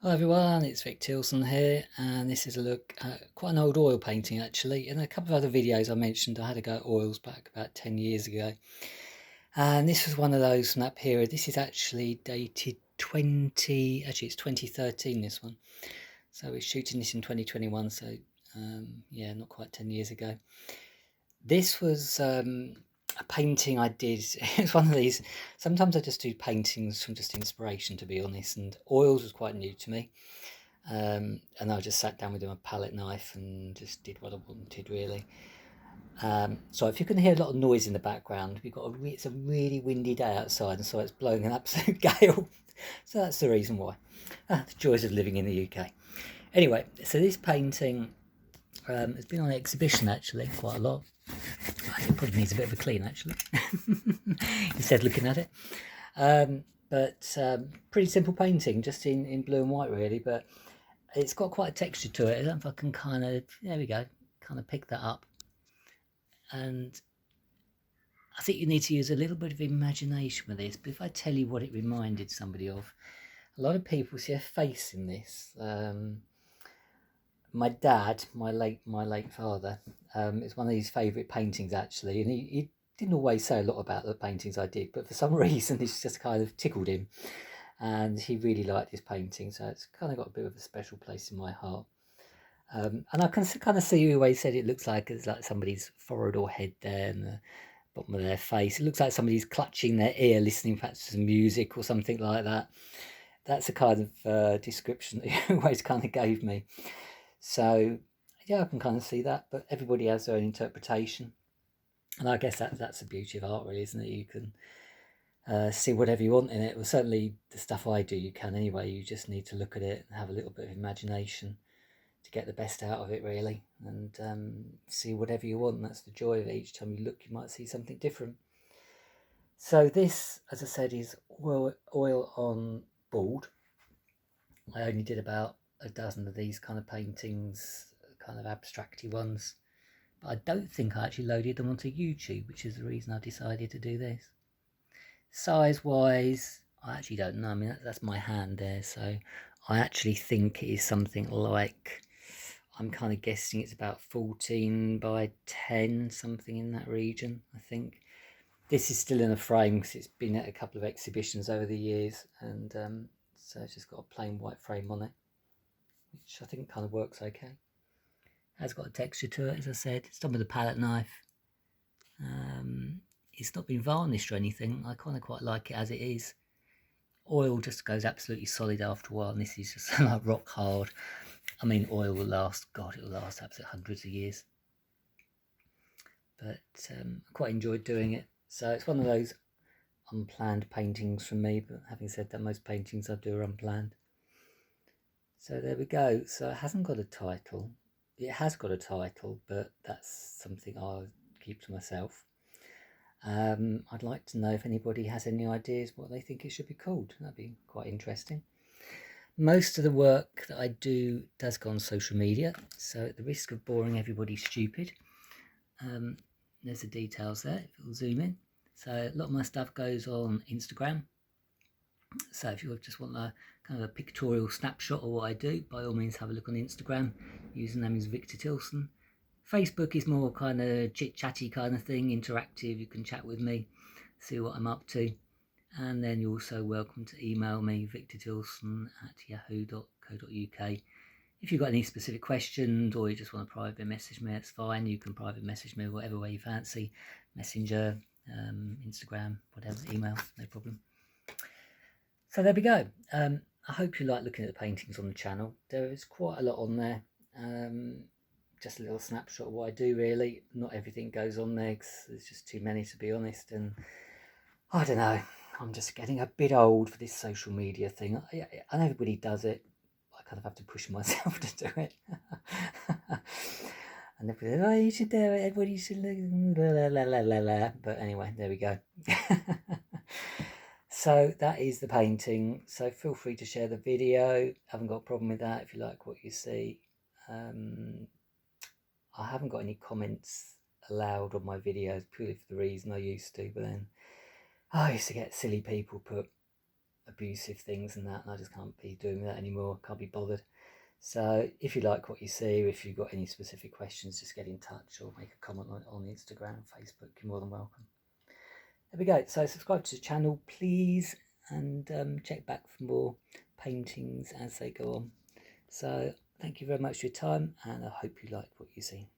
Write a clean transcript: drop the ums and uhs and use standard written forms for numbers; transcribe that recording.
Hi everyone, it's Vic Tilson here, and this is a look at quite an old oil painting actually. In a couple of other videos I mentioned I had to go at oils back about 10 years ago. And this was one of those from that period. This is actually dated actually it's 2013 this one. So we're shooting this in 2021, so yeah, not quite 10 years ago. This was a painting I did. It's one of these, sometimes I just do paintings from just inspiration to be honest, and oils was quite new to me. And I just sat down with my palette knife and just did what I wanted really. So if you can hear a lot of noise in the background, it's a really windy day outside, and so it's blowing an absolute gale. So that's the reason why. The joys of living in the UK. Anyway, so this painting has been on exhibition actually quite a lot. It probably needs a bit of a clean actually, instead of looking at it. But pretty simple painting, just in blue and white really, but it's got quite a texture to it. I don't know if I can there we go, kind of pick that up. And I think you need to use a little bit of imagination with this, but if I tell you what it reminded somebody of, a lot of people see a face in this. My dad, my late father, it's one of his favourite paintings actually, and he didn't always say a lot about the paintings I did, but for some reason it's just kind of tickled him, and he really liked his painting, so it's kind of got a bit of a special place in my heart. And I can kind of see who always said it looks like it's like somebody's forehead or head there, and the bottom of their face. It looks like somebody's clutching their ear, listening perhaps to some music or something like that. That's the kind of description that he always kind of gave me. So yeah, I can kind of see that, but everybody has their own interpretation, and I guess that's the beauty of art, really, isn't it? You can see whatever you want in it. Well, certainly the stuff I do, you can anyway. You just need to look at it and have a little bit of imagination to get the best out of it, really, and see whatever you want. And that's the joy of it. Each time you look, you might see something different. So this, as I said, is oil on board. I only did about a dozen of these kind of paintings, kind of abstracty ones. But I don't think I actually loaded them onto YouTube, which is the reason I decided to do this. Size-wise, I actually don't know. I mean, that's my hand there, so I actually think it is something like, I'm kind of guessing it's about 14 by 10, something in that region, I think. This is still in a frame because it's been at a couple of exhibitions over the years, and so it's just got a plain white frame on it, which I think kind of works okay. Has got a texture to it, as I said. It's done with a palette knife. It's not been varnished or anything. I kind of quite like it as it is. Oil just goes absolutely solid after a while, and this is just like rock hard. I mean, oil will last, God, it will last absolutely hundreds of years. But I quite enjoyed doing it. So it's one of those unplanned paintings from me, but having said that, most paintings I do are unplanned. So there we go. So it hasn't got a title. It has got a title, but that's something I'll keep to myself. I'd like to know if anybody has any ideas what they think it should be called. That'd be quite interesting. Most of the work that I do does go on social media, so at the risk of boring everybody stupid, there's the details there, if you'll zoom in. So a lot of my stuff goes on Instagram. So if you just want a kind of a pictorial snapshot of what I do, by all means have a look on Instagram. Username is Viktor Tilson. Facebook is more kind of chit-chatty kind of thing, interactive. You can chat with me, see what I'm up to. And then you're also welcome to email me, victortilson@yahoo.co.uk. If you've got any specific questions or you just want to private message me, that's fine. You can private message me whatever way you fancy. Messenger, Instagram, whatever, email, no problem. So there we go. I hope you like looking at the paintings on the channel. There is quite a lot on there. Just a little snapshot of what I do, really. Not everything goes on there because there's just too many, to be honest. And I don't know, I'm just getting a bit old for this social media thing. And everybody does it. I kind of have to push myself to do it. And everybody, oh, you should do it. Everybody should look. Blah, blah, blah, blah, blah. But anyway, there we go. So that is the painting. So feel free to share the video. I haven't got a problem with that if you like what you see. I haven't got any comments allowed on my videos purely for the reason I used to, but then I used to get silly people put abusive things and that, and I just can't be doing that anymore. Can't be bothered. So if you like what you see, or if you've got any specific questions, just get in touch or make a comment on Instagram, Facebook. You're more than welcome. There we go. So subscribe to the channel, please, and check back for more paintings as they go on. So thank you very much for your time, and I hope you like what you see.